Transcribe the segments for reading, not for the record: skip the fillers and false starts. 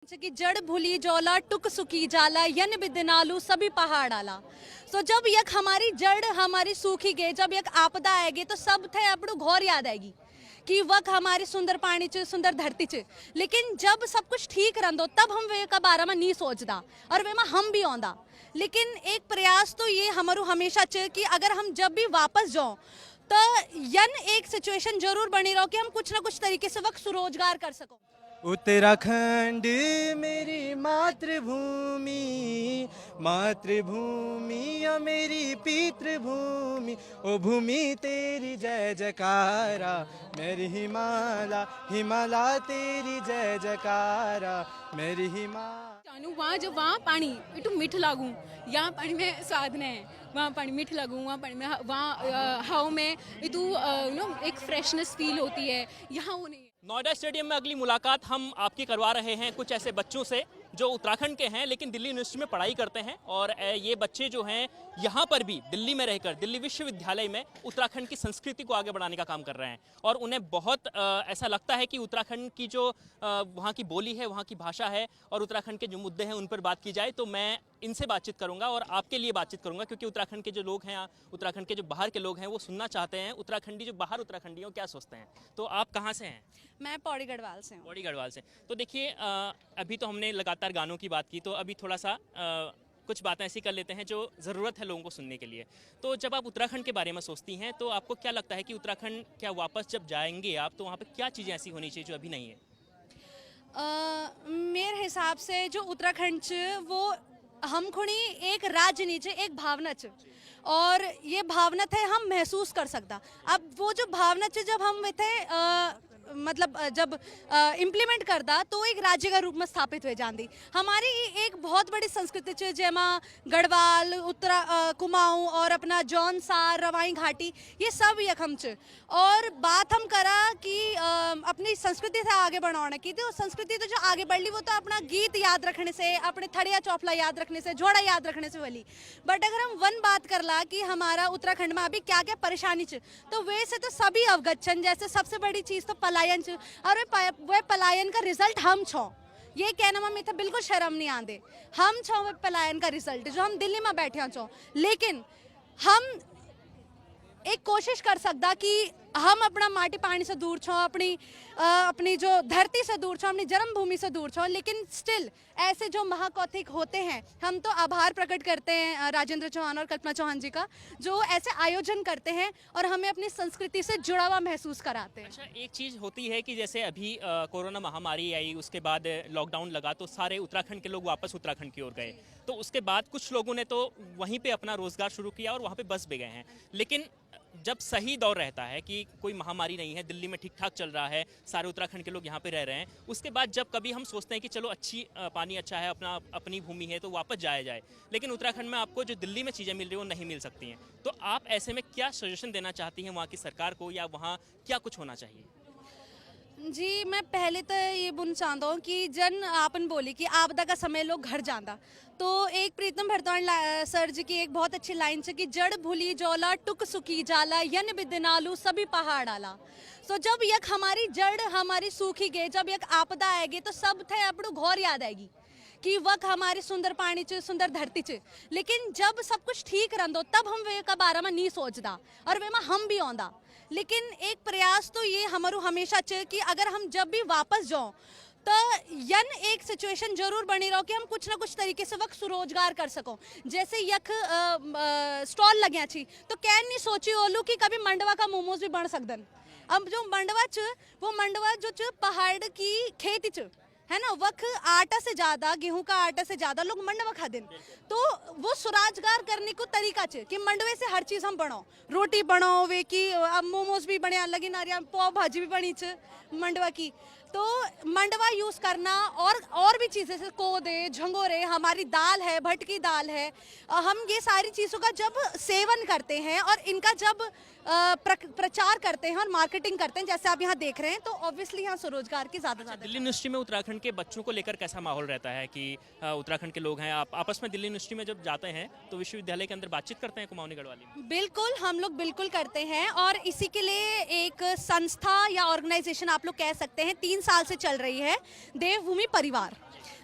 कि जड़ भूली जोला टुक सुखी जाला यन बिदनालू सभी पहाड़ आला। तो जब यक हमारी जड़ हमारी सूखी गए, जब यक आपदा आएगी तो सब थे अपनों घोर याद आएगी कि वक हमारी सुंदर पानी च सुंदर धरती च। लेकिन जब सब कुछ ठीक रंदो तब हम वे का बारे में नहीं सोचदा और वे में हम भी आंदा। लेकिन एक प्रयास तो ये हमारो हमेशा च कि अगर हम जब भी वापस जाओ तो यन एक सिचुएशन जरूर बनी रहो कि हम कुछ ना कुछ तरीके से वक्त स्वरोजगार कर सको। उत्तराखंड मेरी मातृभूमि, मातृभूमि या मेरी पितृभूमि, ओ भूमि तेरी जय जयकारा, मेरी हिमालय हिमालय तेरी जय जयकारा, मेरी हिमालय। वहाँ जब वहाँ पानी इटू मीठ लागू, यहाँ पानी में स्वाद नहीं, वहाँ पानी मीठ लगूँ, वहाँ पानी में वहाँ हवा में इतू एक फ्रेशनेस फील होती है, यहाँ वो नहीं। नोएडा स्टेडियम में अगली मुलाकात हम आपकी करवा रहे हैं कुछ ऐसे बच्चों से जो उत्तराखंड के हैं लेकिन दिल्ली यूनिवर्सिटी में पढ़ाई करते हैं। और ये बच्चे जो हैं यहाँ पर भी दिल्ली में रहकर दिल्ली विश्वविद्यालय में उत्तराखंड की संस्कृति को आगे बढ़ाने का काम कर रहे हैं। और उन्हें बहुत ऐसा लगता है कि उत्तराखंड की जो वहाँ की बोली है, वहाँ की भाषा है और उत्तराखंड के जो मुद्दे हैं उन पर बात की जाए। तो मैं इनसे बातचीत करूंगा और आपके लिए बातचीत करूंगा क्योंकि उत्तराखंड के जो लोग हैं, उत्तराखंड के जो बाहर के लोग हैं वो सुनना चाहते हैं उत्तराखंडी जो बाहर उत्तराखंडी हैं क्या सोचते हैं। तो आप कहाँ से हैं? मैं पौड़ी गढ़वाल से हूँ। पौड़ी गढ़वाल से। तो देखिए अभी तो हमने लगातार गानों की बात की, तो अभी थोड़ा सा कुछ बातें ऐसी कर लेते हैं जो ज़रूरत है लोगों को सुनने के लिए। तो जब आप उत्तराखंड के बारे में सोचती हैं तो आपको क्या लगता है कि उत्तराखंड क्या वापस जब जाएंगे आप तो वहाँ पे क्या चीज़ें ऐसी होनी चाहिए जो अभी नहीं है? मेरे हिसाब से जो उत्तराखंड च वो हम खुणी एक राज्य नीचे एक भावना च और ये भावना थे हम महसूस कर सकता। अब वो जो भावना च जब हम थे मतलब जब इम्प्लीमेंट करता तो एक राज्य का रूप में स्थापित हो जाती। हमारी एक बहुत बड़ी संस्कृति च जेमा गढ़वाल कुमाऊं और अपना जौनसार रवाई घाटी ये सब यखम च। और बात हम करा कि अपनी संस्कृति से आगे बढ़ाने की, तो संस्कृति तो जो आगे बढ़ ली वो तो अपना गीत याद रखने से, अपने थड़िया चौफला याद रखने से, झोड़ा याद रखने से वाली। बट अगर हम वन बात कर ला कि हमारा उत्तराखंड में अभी क्या क्या परेशानी च तो वैसे तो सभी अवगत छन। जैसे सबसे बड़ी चीज़ तो पलायन और वे पलायन का रिजल्ट हम छो, ये कहना में तो बिल्कुल शर्म नहीं आते। हम छो वे पलायन का रिजल्ट जो हम दिल्ली में बैठे छो। लेकिन हम एक कोशिश कर सकता कि हम अपना माटी पानी से दूर छो, अपनी जो धरती से दूर छो, अपनी जन्मभूमि से दूर छो। लेकिन स्टिल ऐसे जो महाकौतिक होते हैं, हम तो आभार प्रकट करते हैं राजेंद्र चौहान और कल्पना चौहान जी का जो ऐसे आयोजन करते हैं और हमें अपनी संस्कृति से जुड़ा हुआ महसूस कराते हैं। अच्छा, एक चीज़ होती है कि जैसे अभी कोरोना महामारी आई, उसके बाद लॉकडाउन लगा तो सारे उत्तराखंड के लोग वापस उत्तराखंड की ओर गए। तो उसके बाद कुछ लोगों ने तो वहीं पे अपना रोजगार शुरू किया और वहाँ पे बस भी गए हैं। लेकिन जब सही दौर रहता है कि कोई महामारी नहीं है, दिल्ली में ठीक ठाक चल रहा है, सारे उत्तराखंड के लोग यहाँ पे रह रहे हैं, उसके बाद जब कभी हम सोचते हैं कि चलो अच्छी पानी अच्छा है, अपनी भूमि है तो वापस जाया जाए, लेकिन उत्तराखंड में आपको जो दिल्ली में चीज़ें मिल रही हैं वो नहीं मिल सकती हैं। तो आप ऐसे में क्या सजेशन देना चाहती हैं वहाँ की सरकार को या वहाँ क्या कुछ होना चाहिए? जी, मैं पहले तो ये बोलना चाहता हूँ कि जन आपन बोली कि आपदा का समय लोग घर जाता, तो एक प्रीतम भरतौन सर जी की एक बहुत अच्छी लाइन है कि जड़ भूली जोला टुक सुखी जाला यन बिदनालू सभी पहाड़ आला। तो जब यक हमारी जड़ हमारी सूखी गए, जब यक आपदा आएगी तो सब थे अपनों घोर याद आएगी कि वक हमारी सुंदर पानी च सुंदर धरती च। लेकिन जब सब कुछ ठीक रंदो तब हम वे का बारे में नहीं सोचदा और वे में हम भी आंदा। लेकिन एक प्रयास तो ये हमारो हमेशा च कि अगर हम जब भी वापस जाओ तो यन एक सिचुएशन जरूर बनी रहो कि हम कुछ ना कुछ तरीके से वक्त स्वरोजगार कर सको। जैसे यख स्टॉल लगे छी तो कैन नहीं सोची ओलू कि कभी मंडवा का मोमोज भी बन सकदन। अब जो मंडवा च वो मंडवा जो च पहाड़ की खेती च है ना, वक आटा से ज्यादा, गेहूं का आटा से ज्यादा लोग मंडवा खा दिन। तो वो स्वरोजगार करने को तरीका च कि मंडवे से हर चीज हम बनाओ, रोटी बनाओ वे की, अब मोमोज भी बने, लगी नारिया पाव भाजी भी बनी च मंडवा की। तो मंडवा यूज करना और भी चीजें जैसे कोदे झंगोरे, हमारी दाल है, भटकी दाल है, हम ये सारी चीजों का जब सेवन करते हैं और इनका जब प्रचार करते हैं और मार्केटिंग करते हैं जैसे आप यहाँ देख रहे हैं, तो ऑब्वियसली यहाँ स्वरोजगार की ज्यादा दिल्ली यूनिवर्सिटी में उत्तराखंड के बच्चों को लेकर कैसा माहौल रहता है कि उत्तराखंड के लोग हैं, आप आपस में दिल्ली यूनिवर्सिटी में जब जाते हैं तो विश्वविद्यालय के अंदर बातचीत करते हैं कुमाऊनी गढ़वाली में? बिल्कुल, हम लोग बिल्कुल करते हैं और इसी के लिए एक संस्था या ऑर्गेनाइजेशन आप लोग कह सकते हैं 3 साल से चल रही है, देवभूमि परिवार।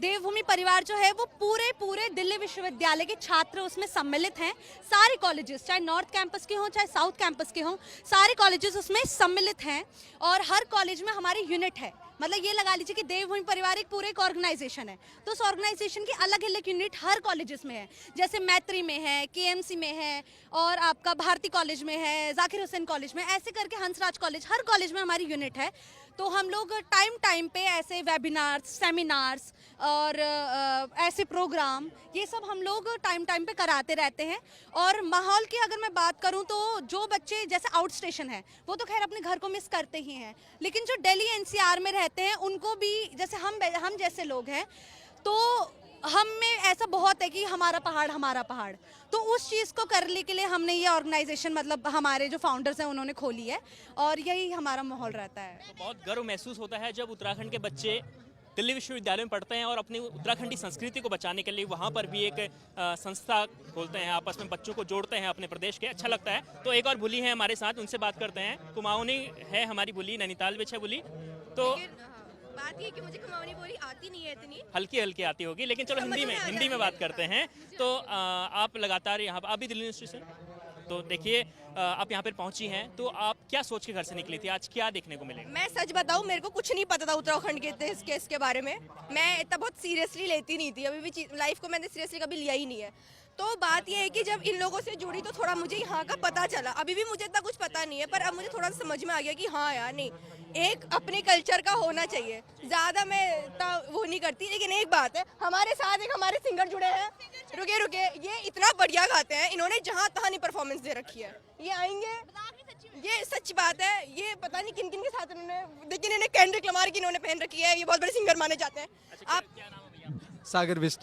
देवभूमि परिवार जो है वो पूरे दिल्ली विश्वविद्यालय के छात्र उसमें सम्मिलित हैं। सारे कॉलेजेस, चाहे नॉर्थ कैंपस के हों चाहे साउथ कैंपस के हों, सारे कॉलेजेस उसमें सम्मिलित हैं और हर कॉलेज में हमारी यूनिट है। मतलब ये लगा लीजिए कि देवभूमि परिवार एक पूरे एक ऑर्गेनाइजेशन है, तो उस ऑर्गेनाइजेशन की अलग अलग यूनिट हर कॉलेजेस में है। जैसे मैत्री में है, केएमसी में है और आपका भारती कॉलेज में है, जाकिर हुसैन कॉलेज में, ऐसे करके हंसराज कॉलेज, हर कॉलेज में हमारी यूनिट है। तो हम लोग टाइम पे ऐसे वेबिनार्स, सेमिनार्स और ऐसे प्रोग्राम, ये सब हम लोग टाइम पे कराते रहते हैं। और माहौल की अगर मैं बात करूं तो जो बच्चे जैसे आउट स्टेशन है वो तो खैर अपने घर को मिस करते ही हैं, लेकिन जो दिल्ली एनसीआर में रहते हैं उनको भी, जैसे हम जैसे लोग हैं तो हम में ऐसा बहुत है कि हमारा पहाड़, तो उस चीज़ को करने के लिए हमने ये ऑर्गेनाइजेशन, मतलब हमारे जो फाउंडर्स हैं उन्होंने खोली है और यही हमारा माहौल रहता है। तो बहुत गर्व महसूस होता है जब उत्तराखंड के बच्चे दिल्ली विश्वविद्यालय में पढ़ते हैं और अपनी उत्तराखंडी संस्कृति को बचाने के लिए वहाँ पर भी एक संस्था खोलते हैं, आपस में बच्चों को जोड़ते हैं अपने प्रदेश के। अच्छा लगता है। तो एक और बुली है हमारे साथ, उनसे बात करते हैं। कुमाऊनी है हमारी बुली, नैनीताल में है बुली। तो बात ये कि मुझे कुमाऊनी बोली आती नहीं है इतनी, हल्की आती होगी, लेकिन चलो हिंदी में बात करते हैं। तो आप लगातार यहाँ पर, आप भी दिल्ली यूनिवर्सिटी से, तो देखिए आप यहाँ पर पहुँची हैं, तो आप क्या सोच के घर से निकली थी? आज क्या देखने को मिलेगा? मैं सच बताऊं, मेरे को कुछ नहीं पता था उत्तराखंड के इस केस के बारे में। मैं इतना बहुत सीरियसली लेती नहीं थी, अभी भी लाइफ को मैंने सीरियसली कभी लिया ही नहीं है। तो बात यह है कि जब इन लोगों से जुड़ी तो थोड़ा मुझे यहाँ का पता चला। अभी भी मुझे इतना कुछ पता नहीं है, पर अब मुझे थोड़ा सा समझ में आ गया कि हाँ यार, नहीं, एक अपने कल्चर का होना चाहिए। ज़्यादा मैं इतना वो नहीं करती, लेकिन एक बात है, हमारे साथ एक हमारे सिंगर जुड़े हैं। रुके, ये इतना बढ़िया गाते हैं, इन्होंने जहाँ तहाँ नहीं परफॉर्मेंस दे रखी है। ये आएंगे, ये सच बात है, ये पता नहीं किन किन के साथ इन्होंने, लेकिन इन्हें केंड्रिक लमार की इन्होंने पहन रखी है। ये बहुत बड़े सिंगर माने जाते हैं। आप क्या नाम है भैया? सागर बिस्ट,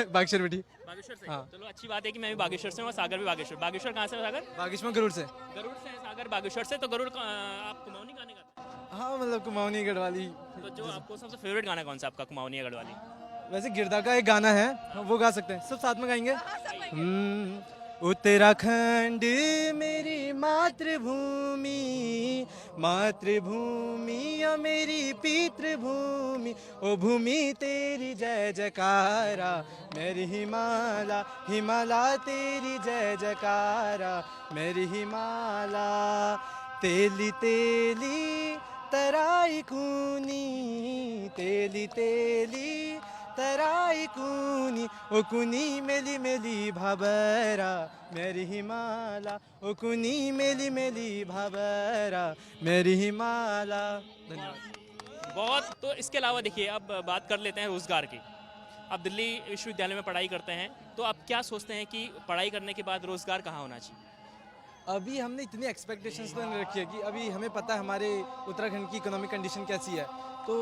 बागेश्वर बेटी। बागेश्वर से? हाँ। चलो अच्छी बात है कि मैं भी बागेश्वर से हूँ और सागर भी बागेश्वर। बागेश्वर कहाँ से है सागर? बागेश्वर गरुड़ से। गरुड़ से है सागर, बागेश्वर से। तो गरुड़ आप कुमाऊनी गाने गाते हैं? हाँ, मतलब कुमाऊनी गढ़वाली। तो जो आपको सबसे फेवरेट गाना कौन सा आपका कुमाऊनी या गढ़वाली? वैसे गिरदा का एक गाना है, वो गा सकते हैं, सब साथ में गाएंगे। उत्तराखंड मेरी मातृभूमि, मातृभूमि या मेरी पितृभूमि, ओ भूमि तेरी जय जयकारा, मेरी हिमाला हिमाला तेरी जय जयकारा, मेरी हिमाला। तेली तेली तराई कूनी, तेली तेली तराई कूनी, ओ कुनी मेली मेली भाबरा, मेरी हिमाला, ओ कुनी मेली मेली भाबरा, मेरी हिमाला। धन्यवाद। बहुत। तो इसके अलावा देखिए, अब बात कर लेते हैं रोज़गार की। आप दिल्ली विश्वविद्यालय में पढ़ाई करते हैं, तो आप क्या सोचते हैं कि पढ़ाई करने के बाद रोज़गार कहाँ होना चाहिए? अभी हमने इतनी एक्सपेक्टेशंस तो नहीं रखी है कि अभी हमें पता है हमारे उत्तराखंड की इकोनॉमिक कंडीशन कैसी है, तो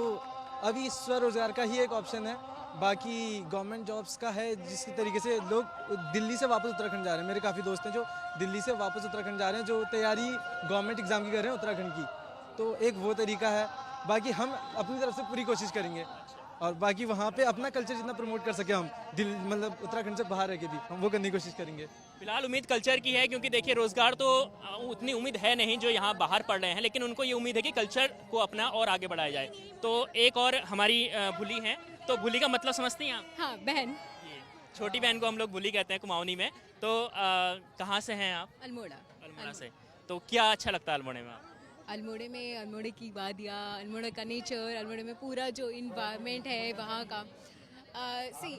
अभी स्वरोजगार का ही एक ऑप्शन है। बाकी गवर्नमेंट जॉब्स का है, जिसकी तरीके से लोग दिल्ली से वापस उत्तराखंड जा रहे हैं। मेरे काफ़ी दोस्त हैं जो दिल्ली से वापस उत्तराखंड जा रहे हैं, जो तैयारी गवर्नमेंट एग्ज़ाम की कर रहे हैं उत्तराखंड की, तो एक वो तरीका है। बाकी हम अपनी तरफ से पूरी कोशिश करेंगे और बाकी वहाँ पे अपना कल्चर जितना प्रमोट कर सके हम, मतलब उत्तराखंड से बाहर रह के भी हम वो करने की कोशिश करेंगे। फिलहाल उम्मीद कल्चर की है, क्योंकि देखिए रोज़गार तो उतनी उम्मीद है नहीं जो यहाँ बाहर पढ़ रहे हैं, लेकिन उनको ये उम्मीद है कि कल्चर को अपना और आगे बढ़ाया जाए। तो एक और हमारी भुली हैं, तो भुली का मतलब समझती हैं आप? हाँ, बहन। छोटी बहन को हम लोग भुली कहते हैं कुमाऊनी में। तो कहाँ से हैं आप? अल्मोड़ा से। तो क्या अच्छा लगता है अल्मोड़े में आप? अल्मोड़े में, अल्मोड़े की वादियाँ, अल्मोड़े का नेचर, अल्मोड़े में पूरा जो इन्वायरमेंट है वहाँ का। See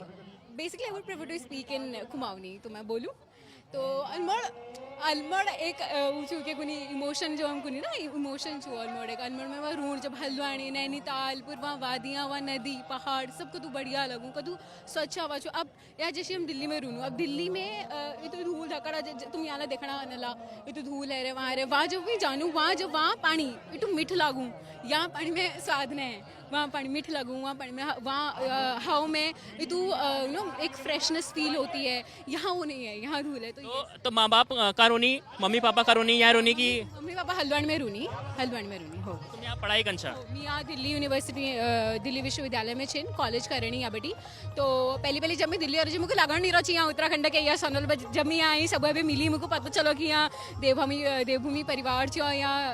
basically I would prefer to speak in Kumaoni, तो मैं बोलूँ तो अल्मोड़ एक के कुनी इमोशन जो हम कुनी ना इमोशन छो अल्मोड़ एक अल्मोड़ में वह रूण जब हल्द्वानी नैनीताल पूर वहाँ वादियाँ, वहाँ नदी पहाड़ सब कदू बढ़िया लगूँ, कदू स्वच्छ हवा छो। अब यार जैसे हम दिल्ली में रूनू, अब दिल्ली में ये तो धूल धकड़ा, तुम यहाँ देखना नला ये तो धूल है रे वहाँ जब भी जानू, वहाँ जब वहाँ पानी ये तो मीठ लागूँ, यहाँ पानी में स्वाद नहीं है, वहाँ पानी मीठ लगूँ, वहाँ पानी में वहाँ हवा में ये तो एक फ्रेशनेस फील होती है, यहाँ वो नहीं है, यहाँ धूल है। तो माँ बाप का रोनी, मम्मी पापा का रोनी, यहाँ रोनी की? मम्मी पापा हल्द्वानी में रूनी हो। तुम यहाँ पढ़ाई कंचा? मैं यहाँ दिल्ली यूनिवर्सिटी, दिल्ली विश्वविद्यालय में छिन कॉलेज करनी यहाँ बेटी। तो पहली जब मैं दिल्ली और मुझे लगन नहीं रही यहाँ उत्तराखंड के यहाँ सोनल, जब मैं यहाँ आई सब भी मिली, मुझे पता चलो कि यहाँ देवभूमि परिवार छो, यहाँ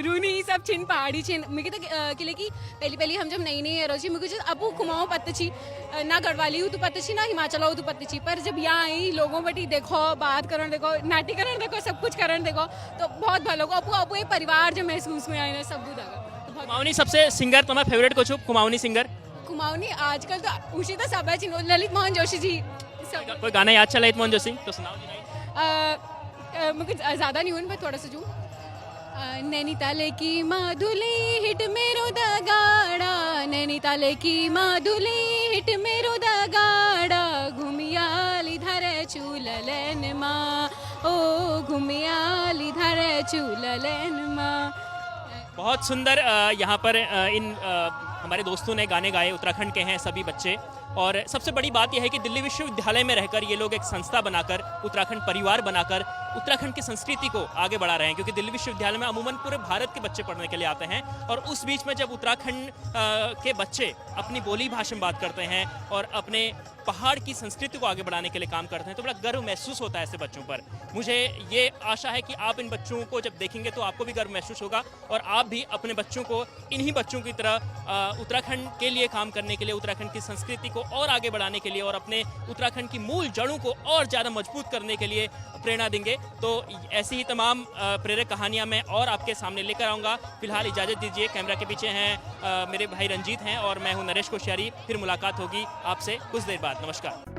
रूनी सब छिन पहाड़ी छिन, मुझे तो किले की पहली हम जब नई रोजी मुझे अपू कुमाऊं पत्तची ना गढ़वाली हूँ तो पत्तची ना हिमाचल हो तो पत्तची, पर जब यहाँ आई लोगों बटी देखो, बात करण देखो, नाटी करण देखो, सब कुछ करण देखो, तो बहुत भलो अपू अपू एक परिवार जो महसूस में आए सब बुधा तो कुमाऊनी सबसे सिंगर तुम्हारा फेवरेट को छुप कुमाऊनी सिंगर कुमाऊनी आजकल तो उसी तो सब है ललित मोहन जोशी जी सब कोई गाना याद चला मोहन जोशी तो सुनाओ जी। मुझे ज़्यादा नहीं हूँ पर थोड़ा सा जो नैनीताल की माधुली हिट मेरो दगाड़ा, नैनीताल की माधुली हिट मेरो दगाड़ा, घुमियाली धरे चूललन माँ, ओ घुमियाली धरे चूललन माँ। बहुत सुंदर यहाँ पर इन हमारे दोस्तों ने गाने गाए, उत्तराखंड के हैं सभी बच्चे। और सबसे बड़ी बात यह है कि दिल्ली विश्वविद्यालय में रहकर ये लोग एक संस्था बनाकर, उत्तराखंड परिवार बनाकर उत्तराखंड की संस्कृति को आगे बढ़ा रहे हैं, क्योंकि दिल्ली विश्वविद्यालय में अमूमन पूरे भारत के बच्चे पढ़ने के लिए आते हैं। और उस बीच में जब उत्तराखंड के बच्चे अपनी बोली भाषा में बात करते हैं और अपने पहाड़ की संस्कृति को आगे बढ़ाने के लिए काम करते हैं, तो बड़ा गर्व महसूस होता है ऐसे बच्चों पर। मुझे ये आशा है कि आप इन बच्चों को जब देखेंगे तो आपको भी गर्व महसूस होगा और आप भी अपने बच्चों को इन्हीं बच्चों की तरह उत्तराखंड के लिए काम करने के लिए, उत्तराखंड की संस्कृति को और आगे बढ़ाने के लिए और अपने उत्तराखंड की मूल जड़ों को और ज़्यादा मजबूत करने के लिए प्रेरणा देंगे। तो ऐसी ही तमाम प्रेरक कहानियां मैं और आपके सामने लेकर आऊँगा। फिलहाल इजाज़त दीजिए, कैमरा के पीछे हैं मेरे भाई रंजीत हैं और मैं हूँ नरेश कोश्यारी। फिर मुलाकात होगी आपसे कुछ देर बाद। नमस्कार।